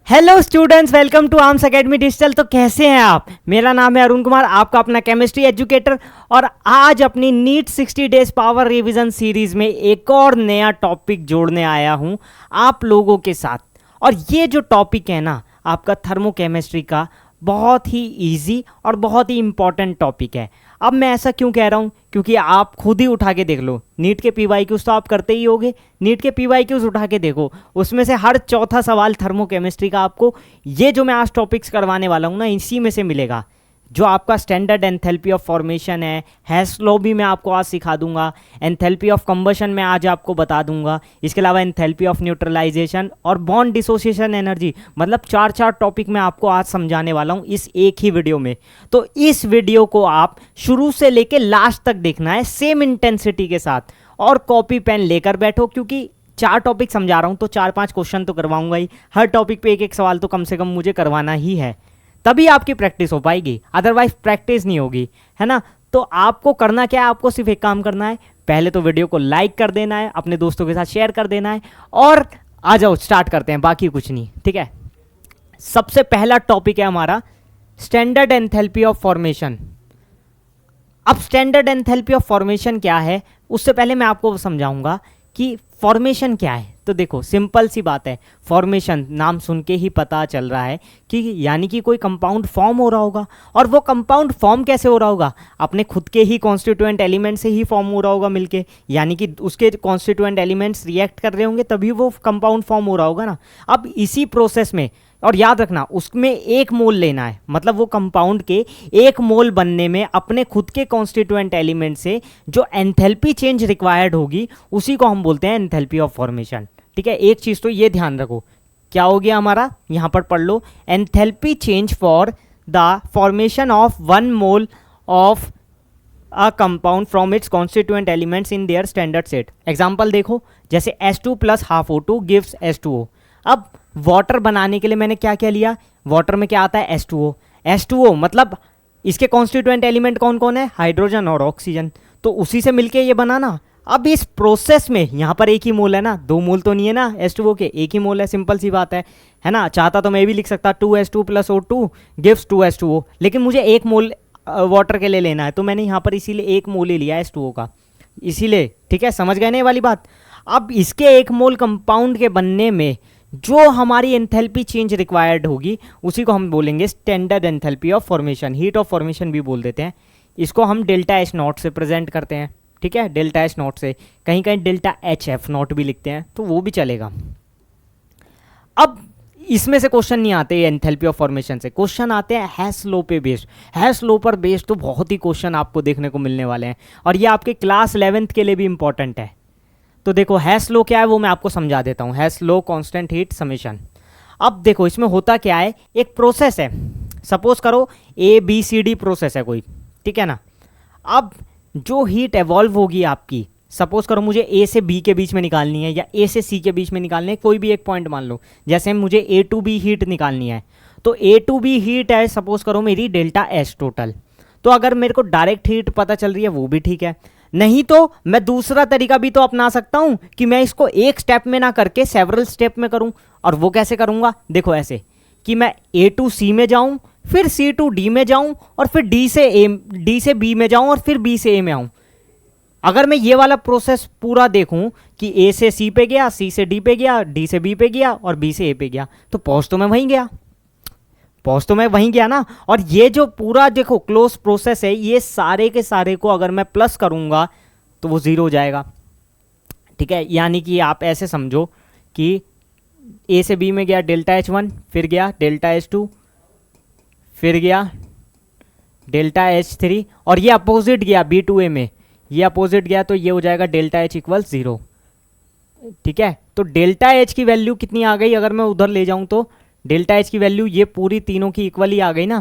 Hello students, welcome to Arms Academy Digital. तो कैसे हैं आप? मेरा नाम है अरुण कुमार, आपका अपना केमिस्ट्री एजुकेटर। और आज अपनी NEET 60 days power revision series में एक और नया टॉपिक जोड़ने आया हूं आप लोगों के साथ। और ये जो टॉपिक है ना, आपका थर्मोकेमिस्ट्री का बहुत ही इजी और बहुत ही इंपॉर्टेंट टॉपिक है। अब मैं ऐसा क्यों कह रहा हूँ? क्योंकि आप खुद ही उठा के देख लो, नीट के पीवाईक्यूज तो आप करते ही होगे। नीट के पीवाईक्यूज उठा के देखो, उसमें से हर चौथा सवाल थर्मोकेमिस्ट्री का आपको ये जो मैं आज टॉपिक्स करवाने वाला हूँ ना, इसी में से मिलेगा। जो आपका स्टैंडर्ड एंथैल्पी ऑफ फॉर्मेशन है, हेस लॉ भी मैं आपको आज सिखा दूंगा, एंथैल्पी ऑफ कंबशन मैं आज आपको बता दूंगा। इसके अलावा एंथैल्पी ऑफ न्यूट्रलाइजेशन और बॉन्ड डिसोसिएशन एनर्जी, मतलब चार टॉपिक मैं आपको आज समझाने वाला हूं इस एक ही वीडियो में। तो इस वीडियो को आप शुरू से लेके लास्ट तक देखना है सेम इंटेंसिटी के साथ, और कॉपी पेन लेकर बैठो, क्योंकि 4 टॉपिक समझा रहा हूं तो 4-5 क्वेश्चन तो करवाऊंगा ही। हर टॉपिक पे एक सवाल तो कम से कम मुझे करवाना ही है, तभी आपकी प्रैक्टिस हो पाएगी, अदरवाइज प्रैक्टिस नहीं होगी, है ना। तो आपको करना क्या है? आपको सिर्फ एक काम करना है, पहले तो वीडियो को लाइक कर देना है, अपने दोस्तों के साथ शेयर कर देना है, और आ जाओ स्टार्ट करते हैं, बाकी कुछ नहीं, ठीक है। सबसे पहला टॉपिक है हमारा स्टैंडर्ड एंथैल्पी ऑफ फॉर्मेशन। अब स्टैंडर्ड एंथैल्पी ऑफ फॉर्मेशन क्या है, उससे पहले मैं आपको समझाऊंगा कि फॉर्मेशन क्या है। तो देखो, सिंपल सी बात है, फॉर्मेशन नाम सुन के ही पता चल रहा है कि यानी कि कोई कंपाउंड फॉर्म हो रहा होगा। और वो कंपाउंड फॉर्म कैसे हो रहा होगा? अपने खुद के ही कॉन्स्टिट्यूएंट एलिमेंट से ही फॉर्म हो रहा होगा मिलके, यानी कि उसके कॉन्स्टिट्यूएंट एलिमेंट्स रिएक्ट कर रहे होंगे, तभी वो कंपाउंड फॉर्म हो रहा होगा ना। अब इसी प्रोसेस में, और याद रखना, उसमें 1 मोल लेना है, मतलब वो कंपाउंड के 1 मोल बनने में अपने खुद के कॉन्स्टिट्यूएंट एलिमेंट से जो एंथैल्पी चेंज रिक्वायर्ड होगी, उसी को हम बोलते हैं एंथैल्पी ऑफ फॉर्मेशन, ठीक है। एक चीज तो ये ध्यान रखो, क्या हो गया हमारा, यहां पर पढ़ लो, enthalpy change for the formation of 1 mole of a compound from its constituent elements in their standard state. Example देखो, जैसे H2 + ½ O2 गिव्स H2O। अब वाटर बनाने के लिए मैंने क्या क्या लिया? वाटर में क्या आता है? H2O। H2O मतलब इसके कॉन्स्टिट्यूएंट एलिमेंट कौन कौन है? हाइड्रोजन और ऑक्सीजन, तो उसी से मिलके ये बना ना। अब इस प्रोसेस में यहाँ पर 1 ही मोल है ना, 2 मोल तो नहीं है ना H2O के, 1 ही मोल है, सिंपल सी बात है ना। चाहता तो मैं भी लिख सकता 2H2 + O2 गिव्स 2H2O, लेकिन मुझे 1 मोल वाटर के लिए लेना है, तो मैंने यहाँ पर इसीलिए 1 मोल ही लिया H2O का, इसीलिए, ठीक है। समझ गए ना ये वाली बात? अब इसके 1 मोल कंपाउंड के बनने में जो हमारी एंथैल्पी चेंज रिक्वायर्ड होगी, उसी को हम बोलेंगे standard enthalpy of formation, heat of formation भी बोल देते हैं। इसको हम ΔH0 से प्रेजेंट करते हैं, ठीक है। ΔH0 से, कहीं कहीं ΔHF0 भी लिखते हैं, तो वो भी चलेगा। अब इसमें से क्वेश्चन नहीं आते एंथैल्पी ऑफ फॉर्मेशन से, क्वेश्चन आते हैं हेस लॉ पे बेस्ड। हेस लॉ पर बेस्ड तो बहुत ही क्वेश्चन आपको देखने को मिलने वाले हैं, और ये आपके क्लास 11th के लिए भी इंपॉर्टेंट है। तो देखो, हेस लॉ क्या है वो मैं आपको समझा देता हूँ। हेस लॉ कांस्टेंट हीट समेशन। अब देखो, इसमें होता क्या है, एक प्रोसेस है, सपोज करो ABCD प्रोसेस है कोई, ठीक है ना। अब जो हीट एवॉल्व होगी आपकी, सपोज करो मुझे A से B के बीच में निकालनी है, या A से C के बीच में निकालनी है, कोई भी एक पॉइंट मान लो, जैसे मुझे A to B हीट निकालनी है, तो A to B हीट है सपोज करो मेरी ΔH टोटल। तो अगर मेरे को डायरेक्ट हीट पता चल रही है वो भी ठीक है, नहीं तो मैं दूसरा तरीका भी तो अपना सकता हूं कि मैं इसको एक स्टेप में ना करके सेवरल स्टेप में करूं। और वो कैसे करूंगा? देखो, ऐसे कि मैं A to C में जाऊं, फिर C to D में जाऊं, और फिर D से B में जाऊं, और फिर B से A में आऊं। अगर मैं ये वाला प्रोसेस पूरा देखूं कि A से C पे गया, C से D पे गया, D से B पे गया, और B से A पे गया, तो पहुंच तो मैं वहीं गया ना। और ये जो पूरा देखो क्लोज प्रोसेस है, ये सारे के सारे को अगर मैं प्लस करूंगा तो वो 0 हो जाएगा, ठीक है। यानी कि आप ऐसे समझो कि A से B में गया ΔH1, फिर गया ΔH2, फिर गया ΔH3, और ये अपोजिट गया B to A में, ये अपोजिट गया, तो ये हो जाएगा ΔH = 0, ठीक है। तो ΔH की वैल्यू कितनी आ गई? अगर मैं उधर ले जाऊं तो ΔH की वैल्यू ये पूरी तीनों की इक्वल ही आ गई ना।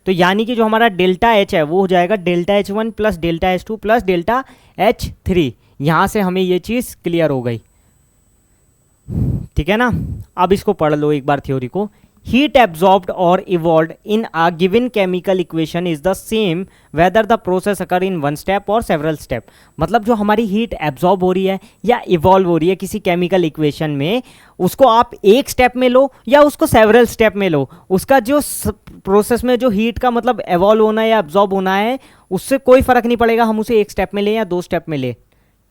तो यानी कि जो हमारा ΔH है वो हो जाएगा ΔH1 + ΔH2 + ΔH3। यहां से हमें ये चीज क्लियर हो गई, ठीक है ना। अब इसको पढ़ लो एक बार थ्योरी को। heat absorbed or evolved in a given chemical equation is the same whether the process occur in one step or several step। मतलब जो हमारी हीट एब्जॉर्ब हो रही है या इवॉल्व हो रही है किसी केमिकल इक्वेशन में, उसको आप एक स्टेप में लो या उसको सेवरल स्टेप में लो, उसका जो प्रोसेस में जो हीट का मतलब एवॉल्व होना है या एब्जॉर्ब होना है उससे कोई फर्क नहीं पड़ेगा, हम उसे एक स्टेप में लें या दो स्टेप में लें।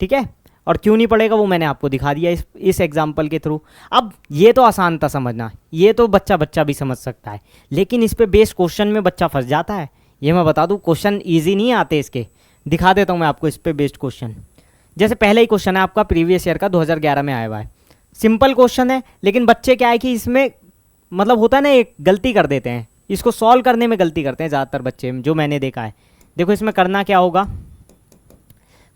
ठीक है, और क्यों नहीं पड़ेगा वो मैंने आपको दिखा दिया इस एग्जाम्पल के थ्रू। अब ये तो आसान था समझना, ये तो बच्चा भी समझ सकता है, लेकिन इस पे बेस्ड क्वेश्चन में बच्चा फंस जाता है। ये मैं बता दूं, क्वेश्चन इजी नहीं आते इसके, दिखा देता हूँ मैं आपको इस पे बेस्ड क्वेश्चन। जैसे पहला ही क्वेश्चन है आपका प्रीवियस ईयर का 2011 में आया हुआ है, सिंपल क्वेश्चन है, लेकिन बच्चे क्या है कि इसमें मतलब होता है ना, एक गलती कर देते हैं, इसको सॉल्व करने में गलती करते हैं ज़्यादातर बच्चे, जो मैंने देखा है। देखो इसमें करना क्या होगा,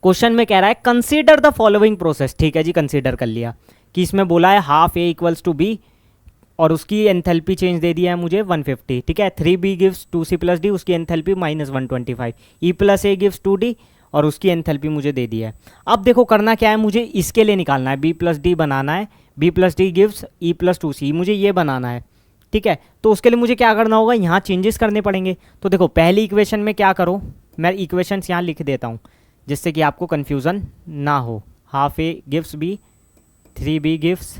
क्वेश्चन में कह रहा है कंसीडर द फॉलोइंग प्रोसेस। ठीक है जी, कंसीडर कर लिया कि इसमें बोला है half A equals to B और उसकी एंथैल्पी चेंज दे दिया है मुझे 150। ठीक है, 3b gives 2c plus D, उसकी enthalpy -125, e plus A gives 2d और उसकी एंथैल्पी मुझे दे दी है। अब देखो करना क्या है, मुझे इसके लिए निकालना है, b प्लस डी बनाना है, b plus D gives e plus 2c, मुझे ये बनाना है। ठीक है, तो उसके लिए मुझे क्या करना होगा, यहाँ चेंजेस करने पड़ेंगे। तो देखो पहली इक्वेशन में क्या करो, मैं इक्वेशंस यहाँ लिख देता हूँ जिससे कि आपको कन्फ्यूज़न ना हो। Half A gives B, 3b gives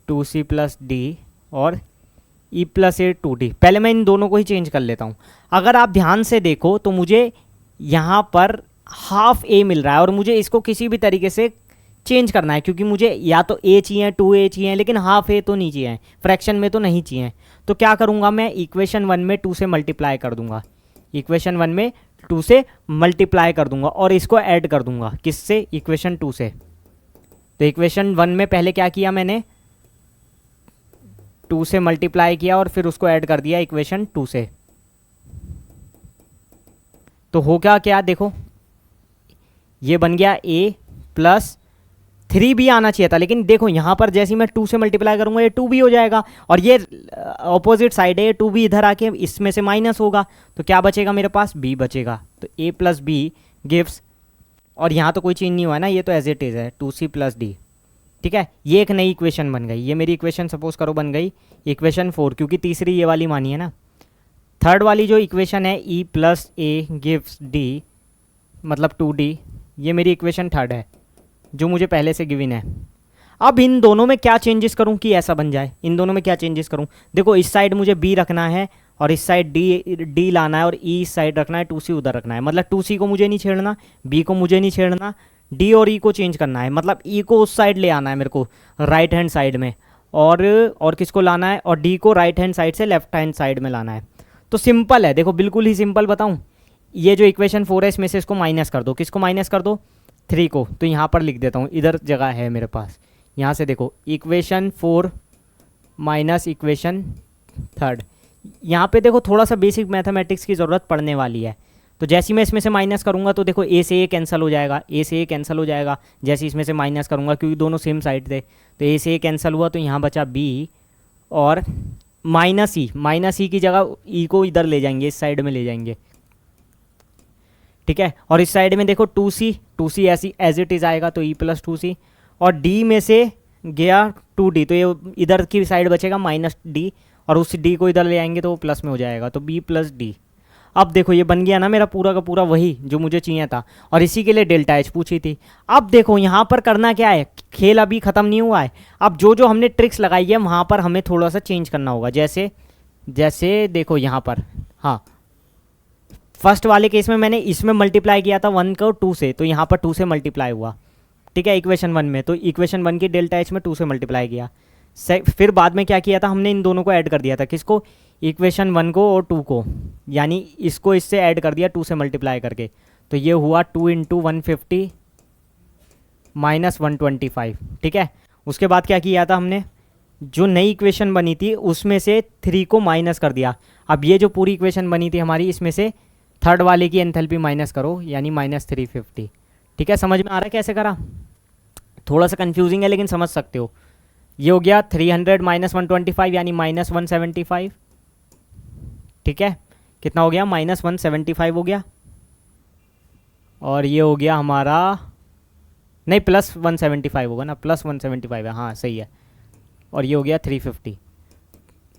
2c plus D और e प्लस ए 2d। पहले मैं इन दोनों को ही चेंज कर लेता हूँ। अगर आप ध्यान से देखो तो मुझे यहाँ पर हाफ ए मिल रहा है और मुझे इसको किसी भी तरीके से चेंज करना है, क्योंकि मुझे या तो ए चाहिए 2a चाहिए, लेकिन हाफ ए तो नहीं चाहिए, फ्रैक्शन में तो नहीं चाहिए। तो क्या करूँगा, मैं इक्वेशन 1 में 2 से मल्टीप्लाई कर दूंगा, इक्वेशन 1 में 2 से मल्टीप्लाई कर दूंगा और इसको ऐड कर दूंगा किससे, इक्वेशन 2 से। तो इक्वेशन 1 में पहले क्या किया मैंने, 2 से मल्टीप्लाई किया और फिर उसको ऐड कर दिया इक्वेशन 2 से। तो हो क्या देखो, ये बन गया a प्लस 3b आना चाहिए था, लेकिन देखो यहाँ पर जैसे ही मैं 2 से मल्टीप्लाई करूंगा ये 2b हो जाएगा, और ये ऑपोजिट साइड है, 2b इधर आके इसमें से माइनस होगा, तो क्या बचेगा मेरे पास, b बचेगा। तो a प्लस बी गिव्स, और यहाँ तो कोई चेंज नहीं हुआ है ना, ये तो एज इट इज़ है 2c प्लस डी। ठीक है, ये एक नई इक्वेशन बन गई, ये मेरी इक्वेशन सपोज करो बन गई इक्वेशन 4, क्योंकि तीसरी ये वाली मानी है ना। थर्ड वाली जो इक्वेशन है e plus A gives D मतलब 2d, ये मेरी इक्वेशन थर्ड है जो मुझे पहले से गिवन है। अब इन दोनों में क्या चेंजेस करूं कि ऐसा बन जाए, इन दोनों में क्या चेंजेस करूं, देखो इस साइड मुझे b रखना है और इस साइड d लाना है, और e इस साइड रखना है, 2c उधर रखना है। मतलब 2c को मुझे नहीं छेड़ना, b को मुझे नहीं छेड़ना, d और e को चेंज करना है, मतलब e को उस साइड ले आना है मेरे को राइट हैंड साइड में, और किसको लाना है, और d को राइट हैंड साइड से लेफ्ट हैंड साइड में लाना है। तो सिंपल है, देखो बिल्कुल ही सिंपल बताऊं, ये जो इक्वेशन 4 है इसमें से इसको माइनस कर दो, किसको माइनस कर दो, 3 को। तो यहाँ पर लिख देता हूँ, इधर जगह है मेरे पास, यहाँ से देखो इक्वेशन 4 माइनस इक्वेशन थर्ड। यहाँ पे देखो थोड़ा सा बेसिक मैथमेटिक्स की ज़रूरत पड़ने वाली है। तो जैसे ही मैं इसमें से माइनस करूँगा तो देखो ए से ए कैंसिल हो जाएगा, ए से ए कैंसिल हो जाएगा जैसे इसमें से माइनस करूँगा, क्योंकि दोनों सेम साइड थे। तो ए से ए कैंसिल हुआ, तो यहाँ बचा बी और माइनस ई की जगह ई को इधर ले जाएंगे, इस साइड में ले जाएंगे। ठीक है, और इस साइड में देखो 2c ऐसी एज इट इज़ आएगा, तो e प्लस 2c, और d में से गया 2d, तो ये इधर की साइड बचेगा -d, और उस d को इधर ले आएंगे तो वो प्लस में हो जाएगा, तो b प्लस डी। अब देखो ये बन गया ना मेरा पूरा का पूरा वही जो मुझे चाहिए था, और इसी के लिए डेल्टा एच पूछी थी। अब देखो यहाँ पर करना क्या है, खेल अभी ख़त्म नहीं हुआ है। अब जो हमने ट्रिक्स लगाई है वहाँ पर हमें थोड़ा सा चेंज करना होगा। जैसे देखो यहाँ पर, हाँ फर्स्ट वाले केस में मैंने इसमें मल्टीप्लाई किया था 1 को 2 से, तो यहाँ पर 2 से मल्टीप्लाई हुआ। ठीक है, इक्वेशन 1 में, तो इक्वेशन 1 की डेल्टा एच में 2 से मल्टीप्लाई किया। फिर बाद में क्या किया था, हमने इन दोनों को ऐड कर दिया था, किसको, इक्वेशन 1 को और 2 को, यानी इसको इससे ऐड कर दिया 2 से मल्टीप्लाई करके। तो ये हुआ 2 × 150 - 125। ठीक है, उसके बाद क्या किया था हमने, जो नई इक्वेशन बनी थी उसमें से 3 को माइनस कर दिया। अब ये जो पूरी इक्वेशन बनी थी हमारी, इसमें से थर्ड वाले की एंथैल्पी माइनस करो, यानी -350। ठीक है, समझ में आ रहा है कैसे करा, थोड़ा सा कंफ्यूजिंग है लेकिन समझ सकते हो। ये हो गया 300 - 125 यानी -175। ठीक है, कितना हो गया, -175 हो गया, और ये हो गया हमारा, नहीं +175 होगा ना, +175 है, हाँ सही है, और ये हो गया 350।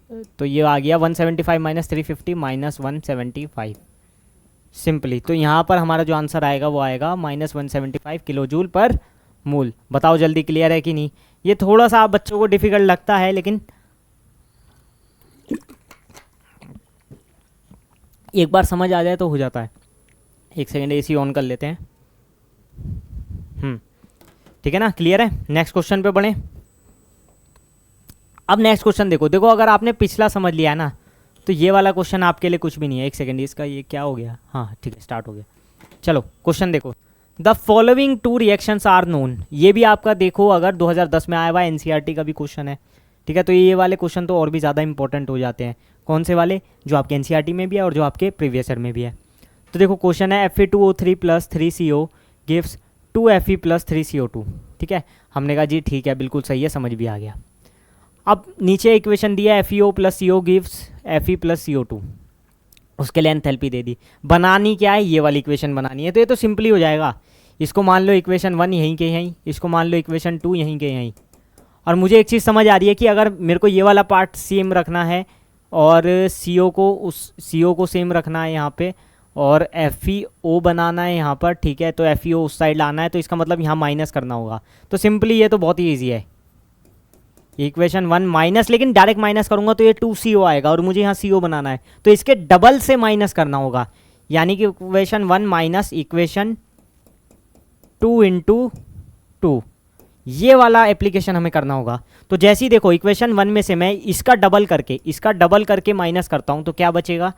तो ये आ गया 175 माइनस 350 माइनस 175 सिंपली। तो यहाँ पर हमारा जो आंसर आएगा वो आएगा -175 किलो जूल पर मूल। बताओ जल्दी क्लियर है कि नहीं। ये थोड़ा सा आप बच्चों को डिफिकल्ट लगता है, लेकिन एक बार समझ आ जाए तो हो जाता है। एक सेकेंड एसी ऑन कर लेते हैं। ठीक है ना, क्लियर है। नेक्स्ट क्वेश्चन पे बढ़ें। अब नेक्स्ट क्वेश्चन देखो अगर आपने पिछला समझ लिया है ना, तो ये वाला क्वेश्चन आपके लिए कुछ भी नहीं है। एक सेकेंड, इसका ये क्या हो गया, हाँ ठीक है स्टार्ट हो गया। चलो क्वेश्चन देखो, the following two reactions are known. ये भी आपका देखो अगर 2010 में आया हुआ एनसीईआरटी का भी क्वेश्चन है, ठीक है। तो ये वाले क्वेश्चन तो और भी ज़्यादा इंपॉर्टेंट हो जाते हैं। कौन से वाले, जो आपके एनसीईआरटी में भी है और जो आपके प्रीवियस ईयर में भी है। तो देखो क्वेश्चन है Fe2O3 plus 3CO gives 2Fe plus 3CO2। ठीक है, हमने कहा जी ठीक है बिल्कुल सही है, समझ भी आ गया। अब नीचे इक्वेशन दिया है FeO plus CO gives Fe plus CO2, उसके लिए एंथैल्पी दे दी। बनानी क्या है, ये वाली इक्वेशन बनानी है। तो ये तो सिंपली हो जाएगा। इसको मान लो इक्वेशन 1 यहीं के यहीं, इसको मान लो इक्वेशन 2 यहीं के यहीं। और मुझे एक चीज़ समझ आ रही है कि अगर मेरे को ये वाला पार्ट सेम रखना है और CO को सेम रखना है यहाँ पे, और FeO बनाना है यहाँ पर, ठीक है। तो FeO उस साइड लाना है, तो इसका मतलब यहाँ माइनस करना होगा। तो सिंपली ये तो बहुत ही ईजी है। इक्वेशन 1 माइनस, लेकिन डायरेक्ट माइनस करूंगा तो ये 2CO आएगा और मुझे यहाँ CO बनाना है, तो इसके डबल से माइनस करना होगा। यानी कि इक्वेशन 1 माइनस इक्वेशन 2 इंटू 2, ये वाला एप्लीकेशन हमें करना होगा। तो जैसे ही देखो इक्वेशन 1 में से मैं इसका डबल करके माइनस करता हूँ, तो क्या बचेगा,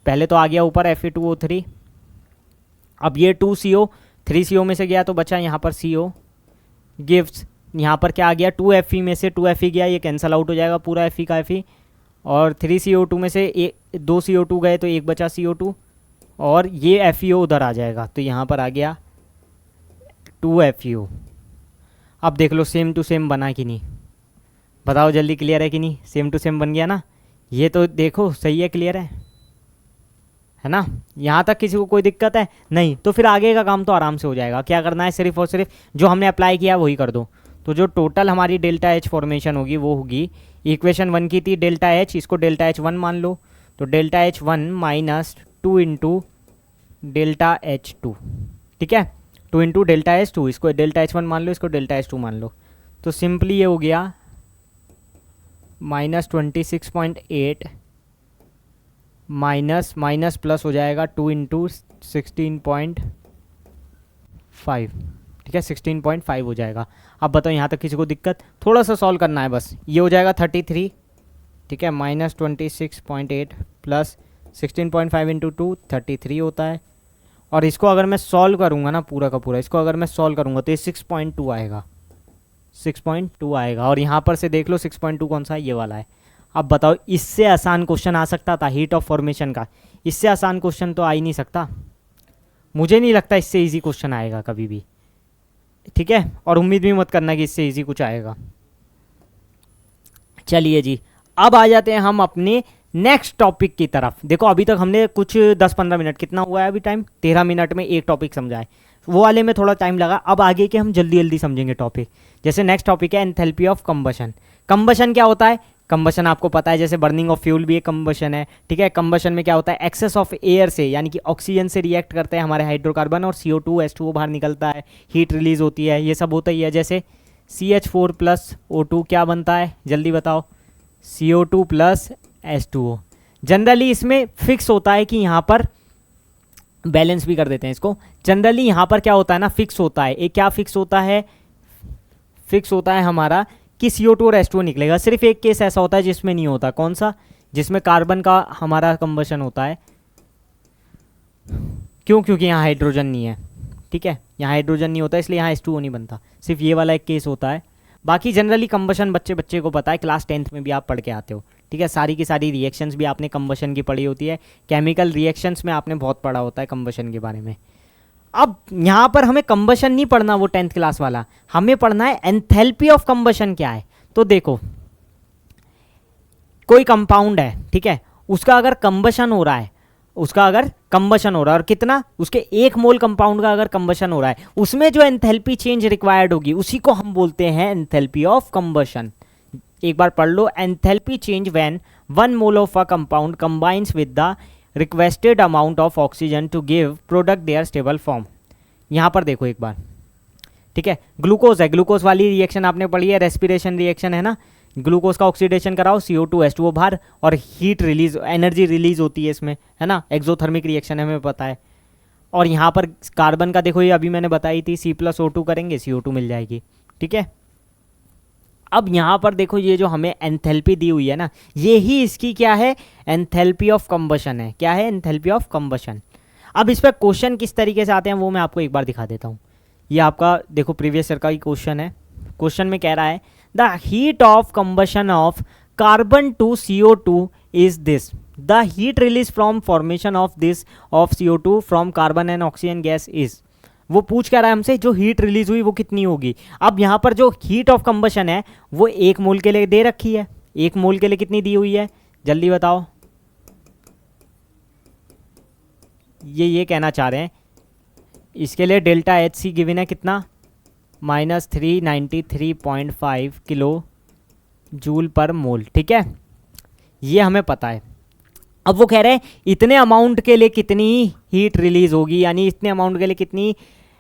पहले तो आ गया ऊपर Fe2O3, अब ये 2CO 3CO में से गया तो बचा यहाँ पर CO गिव्स, यहाँ पर क्या आ गया 2Fe में से 2Fe गया, ये कैंसिल आउट हो जाएगा पूरा Fe का Fe, और 3CO2 में से 2 CO2 गए तो एक बचा CO2, और ये FeO उधर आ जाएगा, तो यहाँ पर आ गया 2FeO। अब देख लो सेम टू सेम बना कि नहीं, बताओ जल्दी, क्लियर है कि नहीं। सेम टू सेम बन गया ना, ये तो देखो सही है, क्लियर है ना। यहाँ तक किसी को कोई दिक्कत है नहीं, तो फिर आगे का काम तो आराम से हो जाएगा। क्या करना है, सिर्फ और सिर्फ जो हमने अप्लाई किया वही कर दो। तो जो टोटल हमारी डेल्टा H फॉर्मेशन होगी वो होगी, इक्वेशन 1 की थी डेल्टा H, इसको डेल्टा H1 मान लो, तो delta H1 minus 2 into delta H2, ठीक है, 2 इंटू डेल्टा H2, इसको डेल्टा H1 मान लो, इसको डेल्टा H2 मान लो। तो सिंपली ये हो गया -26.8 माइनस प्लस हो जाएगा 2 इंटू 16.5, ठीक है 16.5 हो जाएगा। अब बताओ यहाँ तक किसी को दिक्कत, थोड़ा सा सॉल्व करना है बस। ये हो जाएगा 33, ठीक है, -26.8 प्लस 16.5 इंटू 2 33 होता है। और इसको अगर मैं सॉल्व करूँगा ना पूरा का पूरा, इसको अगर मैं सॉल्व करूँगा तो ये 6.2 आएगा, 6.2 आएगा। और यहाँ पर से देख लो 6.2 कौन सा है, ये वाला है। अब बताओ इससे आसान क्वेश्चन आ सकता था हीट ऑफ फॉर्मेशन का, इससे आसान क्वेश्चन तो आ ही नहीं सकता। मुझे नहीं लगता इससे इजी क्वेश्चन आएगा कभी भी, ठीक है। और उम्मीद भी मत करना कि इससे इजी कुछ आएगा। चलिए जी, अब आ जाते हैं हम अपने नेक्स्ट टॉपिक की तरफ। देखो अभी तक हमने कुछ 10-15 मिनट, कितना हुआ है अभी टाइम, 13 मिनट में एक टॉपिक समझा है। वो वाले में थोड़ा टाइम लगा, अब आगे के हम जल्दी जल्दी समझेंगे टॉपिक। जैसे नेक्स्ट टॉपिक है एंथैल्पी ऑफ कंबशन। कंबशन क्या होता है, कंबशन आपको पता है, जैसे बर्निंग ऑफ फ्यूल भी एक कंबशन है, ठीक है। कंबशन में क्या होता है, एक्सेस ऑफ एयर से, यानी कि ऑक्सीजन से रिएक्ट करते हैं हमारे हाइड्रोकार्बन, और CO2 H2O बाहर निकलता है, हीट रिलीज होती है, ये सब होता ही है। जैसे CH4 प्लस O2 क्या बनता है, जल्दी बताओ, CO2 प्लस H2O। जनरली इसमें फिक्स होता है कि यहाँ पर बैलेंस भी कर देते हैं इसको। जनरली यहाँ पर क्या होता है ना, फिक्स होता है, एक क्या फिक्स होता है, फिक्स होता है हमारा कि CO2 और H2O निकलेगा। सिर्फ एक केस ऐसा होता है जिसमें नहीं होता, कौन सा, जिसमें कार्बन का हमारा कंबशन होता है। क्यों, क्योंकि यहाँ हाइड्रोजन नहीं है, ठीक है, यहाँ हाइड्रोजन नहीं होता इसलिए यहाँ H2O नहीं बनता। सिर्फ ये वाला एक केस होता है। बाकी जनरली कंबशन बच्चे को पता है, क्लास 10th में भी आप पढ़ के आते हो, ठीक है। सारी की सारी रिएक्शंस भी आपने कंबशन की पढ़ी होती है, केमिकल रिएक्शंस में आपने बहुत पढ़ा होता है कंबशन के बारे में। अब यहाँ पर हमें कंबशन नहीं पढ़ना, वो 10th क्लास वाला, हमें पढ़ना है एंथैल्पी ऑफ कंबशन क्या है। तो देखो कोई कंपाउंड है, ठीक है, उसका अगर कंबशन हो रहा है, और कितना, उसके 1 मोल कंपाउंड का अगर कंबशन हो रहा है, उसमें जो एंथैल्पी चेंज रिक्वायर्ड होगी उसी को हम बोलते हैं एंथैल्पी ऑफ कंबशन। एक बार पढ़ लो, enthalpy change when 1 mole of a compound combines with the requested amount of oxygen to give product their stable form. यहाँ पर देखो एक बार, ठीक है, ग्लूकोज है, ग्लूकोज वाली रिएक्शन आपने पढ़ी है, रेस्पिरेशन रिएक्शन है ना, ग्लूकोज का ऑक्सीडेशन कराओ, CO2 H2O बाहर, और हीट रिलीज, एनर्जी रिलीज होती है इसमें, है ना, एक्सोथर्मिक रिएक्शन है, हमें पता है। और यहाँ पर कार्बन का देखो, ये अभी मैंने बताई थी, C+O2 करेंगे, CO2 मिल जाएगी, ठीक है। अब यहाँ पर देखो, ये जो हमें एंथैल्पी दी हुई है ना, ये ही इसकी क्या है, एंथैल्पी ऑफ कंबशन है। क्या है, एंथैल्पी ऑफ कंबशन। अब इस पर क्वेश्चन किस तरीके से आते हैं वो मैं आपको एक बार दिखा देता हूँ। ये आपका देखो प्रीवियस ईयर का ही क्वेश्चन है। क्वेश्चन में कह रहा है the heat of combustion of carbon to CO2 is this, the heat release from formation of this of CO2 from carbon and oxygen gas is. वो पूछ क्या रहा है हमसे, जो हीट रिलीज हुई वो कितनी होगी। अब यहाँ पर जो हीट ऑफ कंबशन है वो 1 मोल के लिए दे रखी है, 1 मोल के लिए कितनी दी हुई है, जल्दी बताओ। ये कहना चाह रहे हैं, इसके लिए डेल्टा HC गिवन है कितना, -393.5 किलो जूल पर मोल, ठीक है, ये हमें पता है। अब वो कह रहे हैं इतने अमाउंट के लिए कितनी हीट रिलीज होगी, यानी इतने अमाउंट के लिए कितनी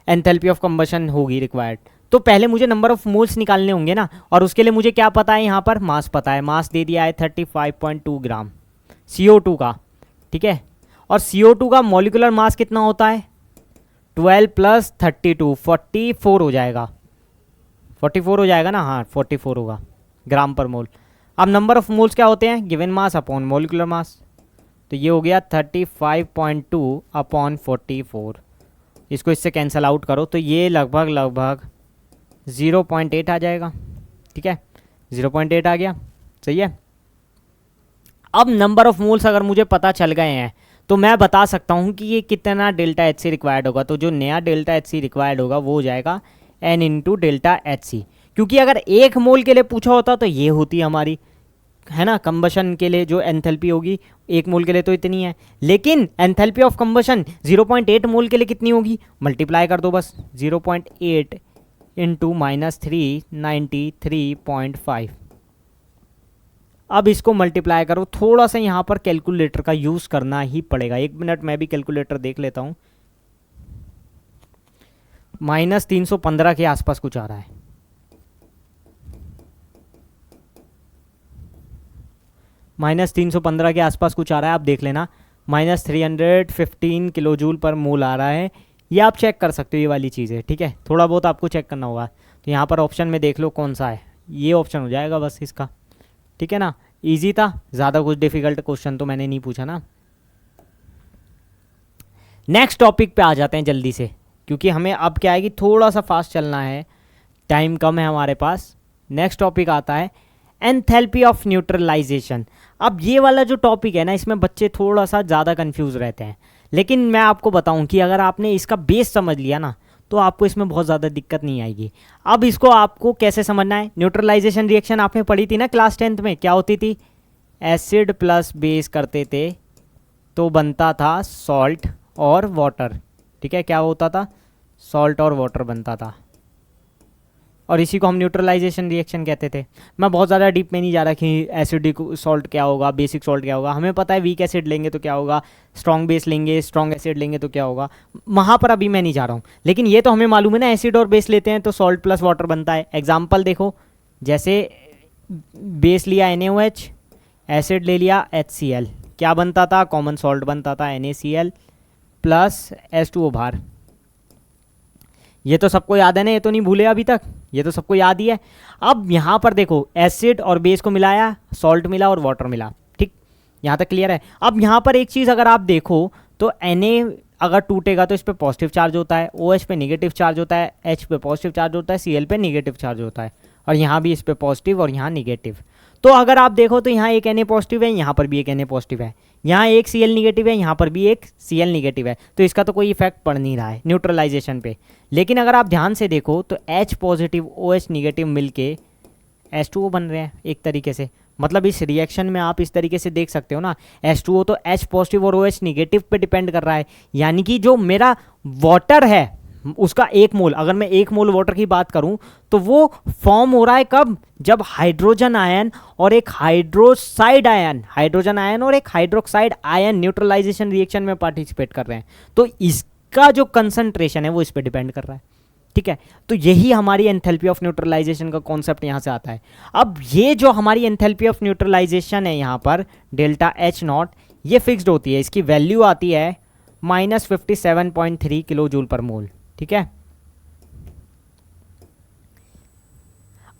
एंथैल्पी ऑफ कंबशन होगी रिक्वायर्ड। तो पहले मुझे नंबर ऑफ मोल्स निकालने होंगे ना, और उसके लिए मुझे क्या पता है, यहाँ पर मास पता है, मास दे दिया है 35.2 ग्राम CO2 का, ठीक है। और CO2 का मॉलिक्यूलर मास कितना होता है, 12 + 32 44 हो जाएगा, 44 हो जाएगा ना, हाँ 44 होगा ग्राम पर मोल। अब नंबर ऑफ मोल्स क्या होते हैं, given mass upon molecular mass, तो ये हो गया 35.2 अपॉन 44। इसको इससे कैंसिल आउट करो तो ये लगभग 0.8 आ जाएगा, ठीक है, 0.8 आ गया, सही है। अब नंबर ऑफ मोल्स अगर मुझे पता चल गए हैं तो मैं बता सकता हूँ कि ये कितना डेल्टा HC रिक्वायर्ड होगा। तो जो नया डेल्टा HC रिक्वायर्ड होगा वो हो जाएगा N × डेल्टा HC, क्योंकि अगर 1 मोल के लिए पूछा होता तो ये होती हमारी, है ना, कंबशन के लिए जो एंथैल्पी होगी 1 मोल के लिए तो इतनी है, लेकिन एंथैल्पी ऑफ कंबशन 0.8 मोल के लिए कितनी होगी, मल्टीप्लाई कर दो बस, 0.8 × -393.5। अब इसको मल्टीप्लाई करो, थोड़ा सा यहाँ पर कैलकुलेटर का यूज़ करना ही पड़ेगा। 1 मिनट मैं भी कैलकुलेटर देख लेता हूँ। -315 के आसपास कुछ आ रहा है, -315 के आसपास कुछ आ रहा है, आप देख लेना। -315 किलो जूल पर मोल आ रहा है, ये आप चेक कर सकते हो, ये वाली चीज़ है, ठीक है। थोड़ा बहुत आपको चेक करना होगा, तो यहाँ पर ऑप्शन में देख लो कौन सा है, ये ऑप्शन हो जाएगा बस इसका, ठीक है ना। इजी था, ज़्यादा कुछ डिफिकल्ट क्वेश्चन तो मैंने नहीं पूछा ना। नेक्स्ट टॉपिक पे आ जाते हैं जल्दी से, क्योंकि हमें अब क्या है कि थोड़ा सा फास्ट चलना है, टाइम कम है हमारे पास। नेक्स्ट टॉपिक आता है एंथैल्पी ऑफ न्यूट्रलाइजेशन। अब ये वाला जो टॉपिक है ना, इसमें बच्चे थोड़ा सा ज़्यादा कंफ्यूज रहते हैं, लेकिन मैं आपको बताऊं कि अगर आपने इसका बेस समझ लिया ना तो आपको इसमें बहुत ज़्यादा दिक्कत नहीं आएगी। अब इसको आपको कैसे समझना है, न्यूट्रलाइजेशन रिएक्शन आपने पढ़ी थी ना क्लास 10th में, क्या होती थी, एसिड प्लस बेस करते थे तो बनता था सॉल्ट और वाटर, ठीक है, क्या होता था, सॉल्ट और वाटर बनता था, और इसी को हम न्यूट्रलाइजेशन रिएक्शन कहते थे। मैं बहुत ज़्यादा डीप में नहीं जा रहा कि एसिडिक सॉल्ट क्या होगा, बेसिक सॉल्ट क्या होगा, हमें पता है वीक एसिड लेंगे तो क्या होगा, स्ट्रॉन्ग बेस लेंगे, स्ट्रॉन्ग एसिड लेंगे तो क्या होगा, वहाँ पर अभी मैं नहीं जा रहा हूँ। लेकिन ये तो हमें मालूम है ना, एसिड और बेस लेते हैं तो सॉल्ट प्लस वाटर बनता है। एग्जाम्पल देखो, जैसे बेस लिया NaOH, एसिड ले लिया HCl, क्या बनता था, कॉमन सॉल्ट बनता था NaCl प्लस H2O बाहर। ये तो सबको याद है ना, ये तो नहीं भूले अभी तक, ये तो सबको याद ही है। अब यहाँ पर देखो, एसिड और बेस को मिलाया, सॉल्ट मिला और वाटर मिला, ठीक, यहाँ तक क्लियर है। अब यहाँ पर एक चीज़ अगर आप देखो तो Na अगर टूटेगा तो इस पर पॉजिटिव चार्ज होता है, OH पे नेगेटिव चार्ज होता है, H पे पॉजिटिव चार्ज होता है, Cl पे नेगेटिव चार्ज होता है, और यहाँ भी इस पे पॉजिटिव और यहाँ नेगेटिव। तो अगर आप देखो तो यहाँ एक Na पॉजिटिव है, यहाँ पर भी एक Na पॉजिटिव है, यहाँ एक Cl निगेटिव है, यहाँ पर भी एक Cl निगेटिव है, तो इसका तो कोई इफेक्ट पड़ नहीं रहा है न्यूट्रलाइजेशन पे। लेकिन अगर आप ध्यान से देखो तो H पॉजिटिव OH निगेटिव मिलके H2O बन रहे हैं एक तरीके से। मतलब इस रिएक्शन में आप इस तरीके से देख सकते हो ना, H2O तो H पॉजिटिव और OH निगेटिव पे डिपेंड कर रहा है, यानी कि जो मेरा वाटर है, उसका 1 मोल, अगर मैं 1 मोल वाटर की बात करूं तो वो फॉर्म हो रहा है कब, जब हाइड्रोजन आयन और एक हाइड्रोक्साइड आयन, हाइड्रोजन आयन और एक हाइड्रोक्साइड आयन न्यूट्रलाइजेशन रिएक्शन में पार्टिसिपेट कर रहे हैं। तो इसका जो कंसंट्रेशन है वो इस पर डिपेंड कर रहा है। ठीक है, तो यही हमारी एंथैल्पी ऑफ न्यूट्रलाइजेशन का कॉन्सेप्ट यहां से आता है। अब ये जो हमारी एंथैल्पी ऑफ न्यूट्रलाइजेशन है यहां पर डेल्टा एच नॉट, ये फिक्स्ड होती है, इसकी वैल्यू आती है -57.3 किलो जूल पर मोल। ठीक है,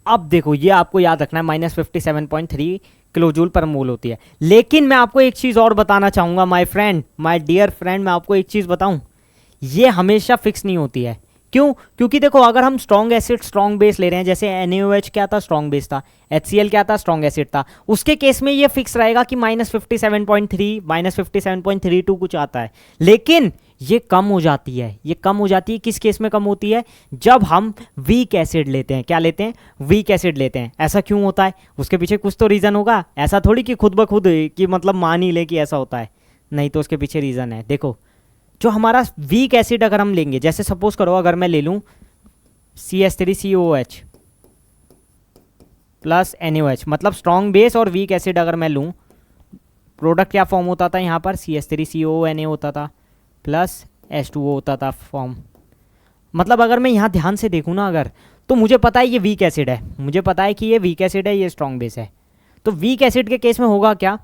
अब देखो ये आपको याद रखना है -57.3 किलो जूल पर मोल होती है। लेकिन मैं आपको एक चीज और बताना चाहूंगा my friend, my dear friend, मैं आपको एक चीज बताऊं, ये हमेशा फिक्स नहीं होती है। क्यों? क्योंकि देखो अगर हम स्ट्रॉन्ग एसिड स्ट्रॉन्ग बेस ले रहे हैं, जैसे NaOH क्या था, स्ट्रॉन्ग बेस था, HCl क्या था, स्ट्रॉन्ग एसिड था, उसके केस में ये फिक्स रहेगा कि -57.3 -57.32 कुछ आता है। लेकिन ये कम हो जाती है, ये कम हो जाती है, किस केस में कम होती है, जब हम वीक एसिड लेते हैं। क्या लेते हैं? वीक एसिड लेते हैं। ऐसा क्यों होता है? उसके पीछे कुछ तो रीज़न होगा, ऐसा थोड़ी कि खुद ब खुद कि मतलब मान ही ले कि ऐसा होता है, नहीं, तो उसके पीछे रीज़न है। देखो जो हमारा वीक एसिड अगर हम लेंगे, जैसे सपोज करो अगर मैं ले लूँ CH3COOH प्लस NaOH, मतलब स्ट्रॉन्ग बेस और वीक एसिड अगर मैं लूँ, प्रोडक्ट क्या फॉर्म होता था यहाँ पर, CH3COONA होता था प्लस H2O होता था फॉर्म। मतलब अगर मैं यहाँ ध्यान से देखूँ ना अगर, तो मुझे पता है ये वीक एसिड है, मुझे पता है कि ये वीक एसिड है, ये स्ट्रॉन्ग बेस है। तो वीक एसिड के केस में होगा क्या,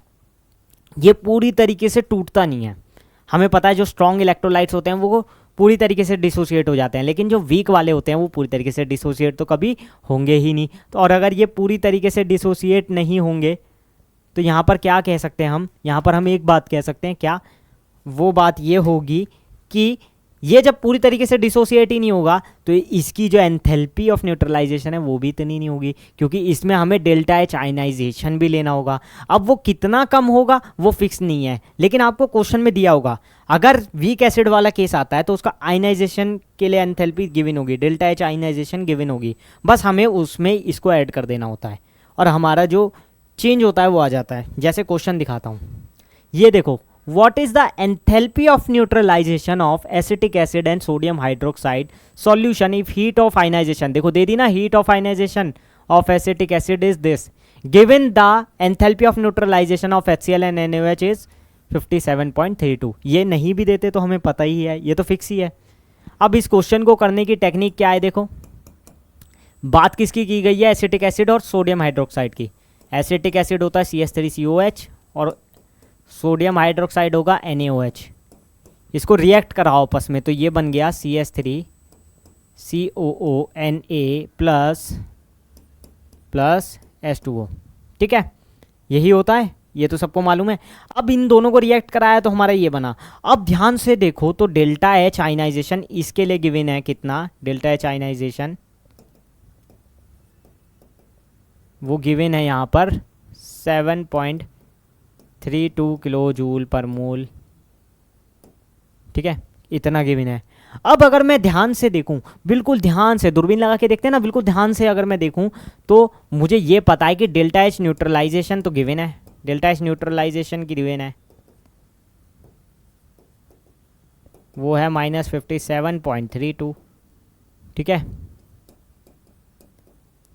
ये पूरी तरीके से टूटता नहीं है। हमें पता है जो स्ट्रॉन्ग इलेक्ट्रोलाइट्स होते हैं वो पूरी तरीके से डिसोसिएट हो जाते हैं, लेकिन जो वीक वाले होते हैं वो पूरी तरीके से डिसोसिएट तो कभी होंगे ही नहीं। तो और अगर ये पूरी तरीके से डिसोसिएट नहीं होंगे तो यहाँ पर क्या कह सकते हैं हम, यहाँ पर हम एक बात कह सकते हैं, क्या वो बात ये होगी कि ये जब पूरी तरीके से डिसोसिएट ही नहीं होगा तो इसकी जो एंथैल्पी ऑफ न्यूट्रलाइजेशन है वो भी इतनी नहीं होगी, क्योंकि इसमें हमें डेल्टा एच आयनाइजेशन भी लेना होगा। अब वो कितना कम होगा वो फिक्स नहीं है, लेकिन आपको क्वेश्चन में दिया होगा अगर वीक एसिड वाला केस आता है तो उसका आयनाइजेशन के लिए एंथैल्पी गिवन होगी, डेल्टा एच आयनाइजेशन गिवन होगी, बस हमें उसमें इसको ऐड कर देना होता है और हमारा जो चेंज होता है वो आ जाता है। जैसे क्वेश्चन दिखाता हूँ, ये देखो, what is the enthalpy of neutralization of acetic acid and sodium hydroxide solution if heat of ionization, देखो दे दी ना, heat of ionization of acetic acid is this, given the enthalpy of neutralization of HCl and NaOH is 57.32। ये नहीं भी देते तो हमें पता ही है, ये तो फिक्स ही है। अब इस क्वेश्चन को करने की टेक्निक क्या है, देखो बात किसकी की गई है, एसिटिक एसिड और सोडियम हाइड्रोक्साइड की। एसिटिक एसिड होता है CH3COH और सोडियम हाइड्रोक्साइड होगा NaOH। इसको रिएक्ट कराओ आपस में तो ये बन गया CH3COONA प्लस H2O। ठीक है, यही होता है, ये तो सबको मालूम है। अब इन दोनों को रिएक्ट कराया तो हमारा ये बना। अब ध्यान से देखो तो डेल्टा एच आयनाइजेशन इसके लिए गिवन है कितना, डेल्टा एच आयनाइजेशन वो गिवन है यहाँ पर 7.32 किलो जूल पर मोल। ठीक है, इतना गिवन है। अब अगर मैं ध्यान से देखूं, बिल्कुल ध्यान से दूरबीन लगा के देखते हैं ना, बिल्कुल ध्यान से अगर मैं देखूं तो मुझे ये पता है कि डेल्टा एच न्यूट्रलाइजेशन तो गिवन है, डेल्टा एच न्यूट्रलाइजेशन की गिवन है वो है -57.32। ठीक है,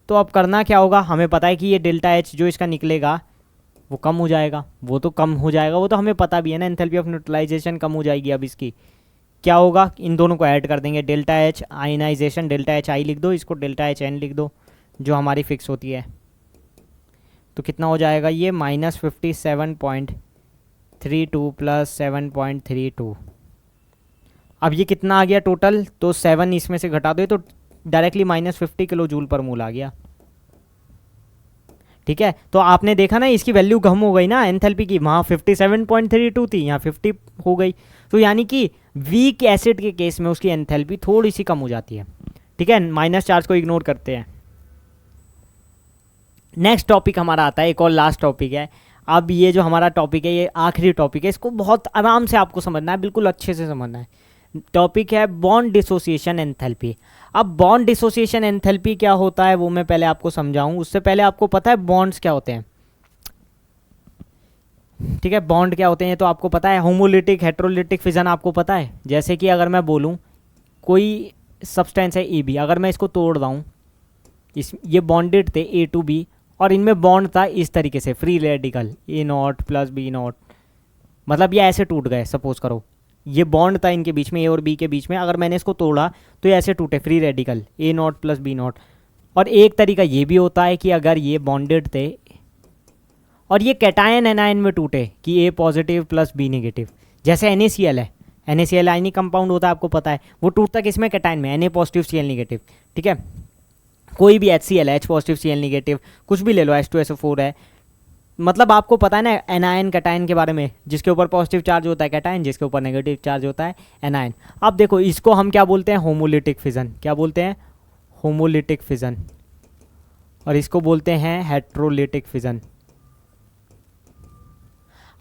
तो अब करना क्या होगा, हमें पता है कि ये डेल्टा एच जो इसका निकलेगा वो कम हो जाएगा, वो तो कम हो जाएगा, वो तो हमें पता भी है ना, एंथैल्पी ऑफ न्यूट्रलाइजेशन कम हो जाएगी। अब इसकी क्या होगा, इन दोनों को ऐड कर देंगे, delta H ionization, delta H I लिख दो, इसको डेल्टा एच एन लिख दो जो हमारी फिक्स होती है। तो कितना हो जाएगा ये -57.32 प्लस 7.32। अब ये कितना आ गया टोटल, तो 7 इसमें से घटा दो तो डायरेक्टली -50 किलो जूल पर मोल आ गया। ठीक है, तो आपने देखा ना इसकी वैल्यू कम हो गई ना एंथैल्पी की, वहाँ 57.32 थी, यहाँ 50 हो गई। तो यानी कि वीक एसिड के केस में उसकी एंथैल्पी थोड़ी सी कम हो जाती है। ठीक है, माइनस चार्ज को इग्नोर करते हैं। नेक्स्ट टॉपिक हमारा आता है, एक और लास्ट टॉपिक है। अब ये जो हमारा टॉपिक है ये आखिरी टॉपिक है, इसको बहुत आराम से आपको समझना है, बिल्कुल अच्छे से समझना है। टॉपिक है बॉन्ड डिसोसिएशन एंथैल्पी। अब बॉन्ड डिसोसिएशन एंथैल्पी क्या होता है वो मैं पहले आपको समझाऊं, उससे पहले आपको पता है बॉन्ड्स क्या होते हैं। ठीक है, बॉन्ड क्या होते हैं तो आपको पता है, होमोलिटिक हेट्रोलिटिक फिजन आपको पता है। जैसे कि अगर मैं बोलूं कोई सब्सटेंस है ए बी, अगर मैं इसको तोड़ रहा हूँ, ये बॉन्डेड थे ए टू बी और इनमें बॉन्ड था इस तरीके से free radical A nought plus B nought, मतलब ये ऐसे टूट गए। सपोज करो ये बॉन्ड था इनके बीच में, ए और बी के बीच में, अगर मैंने इसको तोड़ा तो ये ऐसे टूटे free radical A nought plus B nought. और एक तरीका ये भी होता है कि अगर ये बॉन्डेड थे और ये कैटायन एनायन में टूटे कि ए पॉजिटिव प्लस बी नेगेटिव, जैसे NaCl है, NaCl आयनिक कंपाउंड होता है, आपको पता है, वो टूटता किसमें, कैटायन में, Na पॉजिटिव Cl नेगेटिव, ठीक है। कोई भी HCl है, H पॉजिटिव Cl नेगेटिव, कुछ भी ले लो, H2SO4 है, मतलब आपको पता है ना एनायन कैटायन के बारे में, जिसके ऊपर पॉजिटिव चार्ज होता है कैटायन, जिसके ऊपर नेगेटिव चार्ज होता है एनायन। अब देखो इसको हम क्या बोलते हैं, होमोलिटिक फिजन, क्या बोलते हैं, होमोलिटिक फिजन, और इसको बोलते हैं हेट्रोलिटिक फिजन।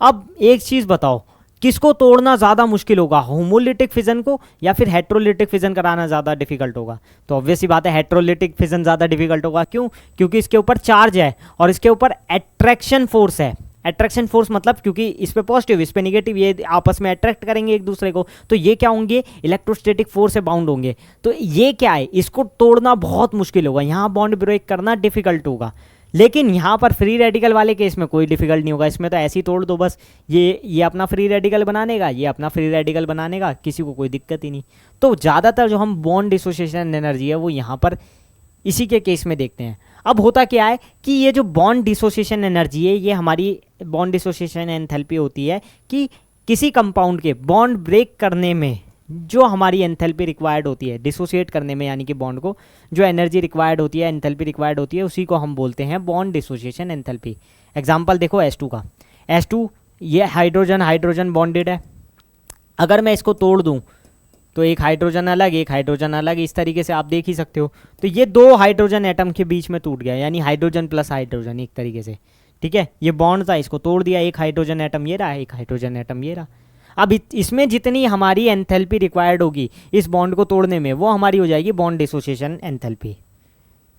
अब एक चीज़ बताओ, किसको तोड़ना ज़्यादा मुश्किल होगा, होमोलिटिक फिजन को या फिर हेट्रोलिटिक फिजन कराना ज़्यादा डिफिकल्ट होगा? तो ऑब्वियस ही बात है हेट्रोलिटिक फिजन ज़्यादा डिफिकल्ट होगा। क्यों? क्योंकि इसके ऊपर चार्ज है और इसके ऊपर अट्रैक्शन फोर्स है। अट्रैक्शन फोर्स मतलब क्योंकि इस पे पॉजिटिव इस पे नेगेटिव, ये आपस में अट्रैक्ट करेंगे एक दूसरे को, तो ये क्या होंगे, इलेक्ट्रोस्टैटिक फोर्स से बाउंड होंगे। तो ये क्या है, इसको तोड़ना बहुत मुश्किल होगा, यहाँ बॉन्ड ब्रेक करना डिफिकल्ट होगा। लेकिन यहाँ पर फ्री रेडिकल वाले केस में कोई डिफिकल्ट नहीं होगा, इसमें तो ऐसे ही तोड़ दो बस, ये अपना फ्री रेडिकल बनाने का, ये अपना फ्री रेडिकल बनाने का, किसी को कोई दिक्कत ही नहीं। तो ज़्यादातर जो हम बॉन्ड डिसोसिएशन एनर्जी है वो यहाँ पर इसी के केस में देखते हैं। अब होता क्या है कि ये जो बॉन्ड डिसोसिएशन एनर्जी है, ये हमारी बॉन्ड डिसोसिएशन एंथैल्पी होती है कि किसी कंपाउंड के बॉन्ड ब्रेक करने में जो हमारी एंथैल्पी रिक्वायर्ड होती है, डिसोसिएट करने में, यानी कि बॉन्ड को जो एनर्जी रिक्वायर्ड होती है, एंथैल्पी रिक्वायर्ड होती है, उसी को हम बोलते हैं बॉन्ड डिसोसिएशन एंथैल्पी। एग्जांपल देखो H2 का, H2 ये हाइड्रोजन हाइड्रोजन बॉन्डेड है, अगर मैं इसको तोड़ दूं तो एक हाइड्रोजन अलग एक हाइड्रोजन अलग, इस तरीके से आप देख ही सकते हो। तो ये दो हाइड्रोजन एटम के बीच में टूट गया, यानी हाइड्रोजन प्लस हाइड्रोजन एक तरीके से, ठीक है। ये बॉन्ड था, इसको तोड़ दिया, एक हाइड्रोजन एटम ये रहा, एक हाइड्रोजन एटम ये रहा। अब इसमें जितनी हमारी एंथैल्पी रिक्वायर्ड होगी इस बॉन्ड को तोड़ने में, वो हमारी हो जाएगी बॉन्ड डिसोसिएशन एंथैल्पी।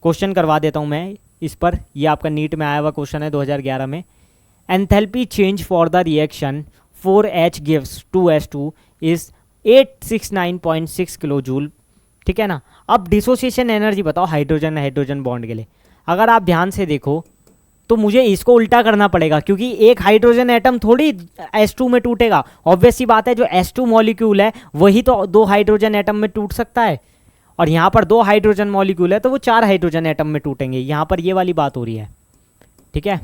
क्वेश्चन करवा देता हूँ मैं इस पर, ये आपका नीट में आया हुआ क्वेश्चन है 2011 में। Enthalpy change for the reaction 4H gives 2H2 is 869.6 kilo joule, ठीक है ना। अब डिसोसिएशन एनर्जी बताओ हाइड्रोजन हाइड्रोजन बॉन्ड के लिए। अगर आप ध्यान से देखो तो मुझे इसको उल्टा करना पड़ेगा, क्योंकि एक हाइड्रोजन एटम थोड़ी H2 में टूटेगा। ऑब्वियस सी बात है, जो H2 मॉलिक्यूल है वही तो दो हाइड्रोजन एटम में टूट सकता है, और यहाँ पर दो हाइड्रोजन मॉलिक्यूल है तो वो 4 हाइड्रोजन एटम में टूटेंगे। यहाँ पर ये वाली बात हो रही है, ठीक है।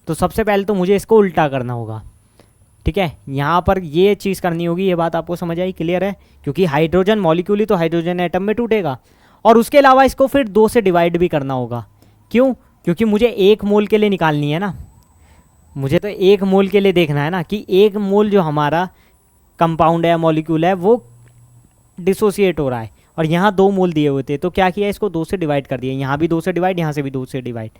तो सबसे पहले तो मुझे इसको उल्टा करना होगा, ठीक है। यहाँ पर ये चीज़ करनी होगी, ये बात आपको समझ आई, क्लियर है? क्योंकि हाइड्रोजन मॉलिक्यूल ही तो हाइड्रोजन एटम में टूटेगा, और उसके अलावा इसको फिर 2 से डिवाइड भी करना होगा। क्यों? क्योंकि मुझे 1 मोल के लिए निकालनी है ना, मुझे तो 1 मोल के लिए देखना है ना कि 1 मोल जो हमारा कंपाउंड है, मॉलिक्यूल है, वो डिसोसिएट हो रहा है, और यहाँ 2 मोल दिए हुए थे, तो क्या किया, इसको 2 से डिवाइड कर दिया, यहाँ भी 2 से डिवाइड, यहाँ से भी 2 से डिवाइड।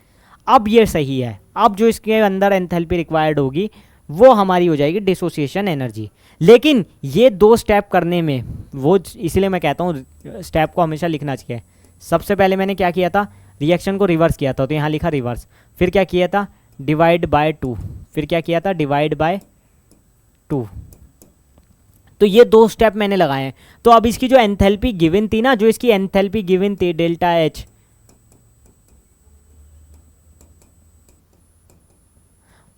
अब ये सही है। अब जो इसके अंदर एंथैल्पी रिक्वायर्ड होगी वो हमारी हो जाएगी डिसोसिएशन एनर्जी। लेकिन ये 2 स्टेप करने में, वो इसलिए मैं कहता हूँ स्टेप को हमेशा लिखना चाहिए। सबसे पहले मैंने क्या किया था, रिएक्शन को रिवर्स किया था, तो यहाँ लिखा रिवर्स। फिर क्या किया था, डिवाइड बाय 2, फिर क्या किया था, डिवाइड बाय 2। तो ये 2 स्टेप मैंने लगाए हैं। तो अब इसकी जो एंथैल्पी गिवन थी ना, जो इसकी एंथैल्पी गिवन थी डेल्टा H,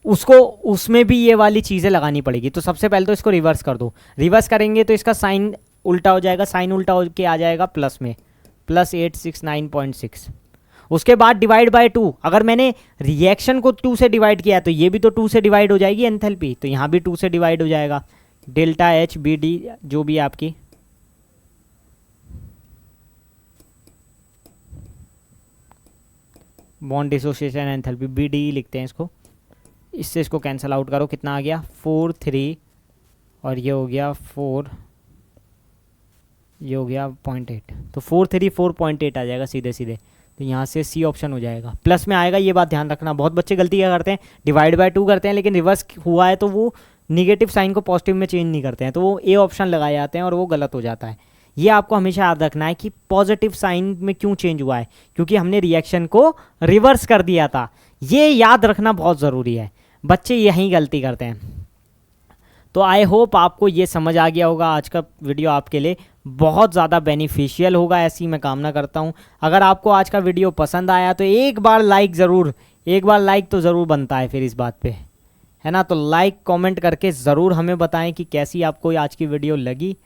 उसको उसमें भी ये वाली चीज़ें लगानी पड़ेगी। तो सबसे पहले तो इसको रिवर्स कर दो, रिवर्स करेंगे तो इसका साइन उल्टा हो जाएगा, साइन उल्टा होके आ जाएगा प्लस में, प्लस 869.6। उसके बाद डिवाइड बाय 2, अगर मैंने रिएक्शन को 2 से डिवाइड किया तो ये भी तो 2 से डिवाइड हो जाएगी एंथैल्पी, तो यहाँ भी 2 से डिवाइड हो जाएगा। डेल्टा H BD जो भी आपकी बॉन्ड डिसोसिएशन एंथैल्पी BD लिखते हैं इसको, इससे इसको कैंसिल आउट करो, कितना आ गया 4 3, और ये हो गया 4, ये हो गया 0.8, तो 4 3 4.8 आ जाएगा सीधे सीधे। तो यहाँ से C ऑप्शन हो जाएगा, प्लस में आएगा, ये बात ध्यान रखना। बहुत बच्चे गलती क्या करते हैं, डिवाइड बाय 2 करते हैं, लेकिन रिवर्स हुआ है तो वो निगेटिव साइन को पॉजिटिव में चेंज नहीं करते हैं, तो वो A ऑप्शन लगाए जाते हैं और वो गलत हो जाता है। ये आपको हमेशा याद रखना है कि पॉजिटिव साइन में क्यों चेंज हुआ है, क्योंकि हमने रिएक्शन को रिवर्स कर दिया था। ये याद रखना बहुत ज़रूरी है, बच्चे यहीं गलती करते हैं। तो आई होप आपको ये समझ आ गया होगा। आज का वीडियो आपके लिए बहुत ज़्यादा बेनिफिशियल होगा, ऐसी मैं कामना करता हूँ। अगर आपको आज का वीडियो पसंद आया तो एक बार लाइक तो ज़रूर बनता है फिर इस बात पे, है ना। तो लाइक कमेंट करके ज़रूर हमें बताएं कि कैसी आपको आज की वीडियो लगी,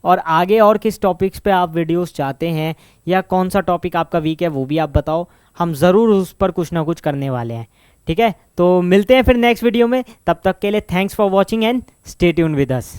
और आगे और किस टॉपिक्स पे आप वीडियोस चाहते हैं या कौन सा टॉपिक आपका वीक है वो भी आप बताओ। हम ज़रूर उस पर कुछ ना कुछ करने वाले हैं, ठीक है। तो मिलते हैं फिर नेक्स्ट वीडियो में, तब तक के लिए thanks for watching and stay tuned with us.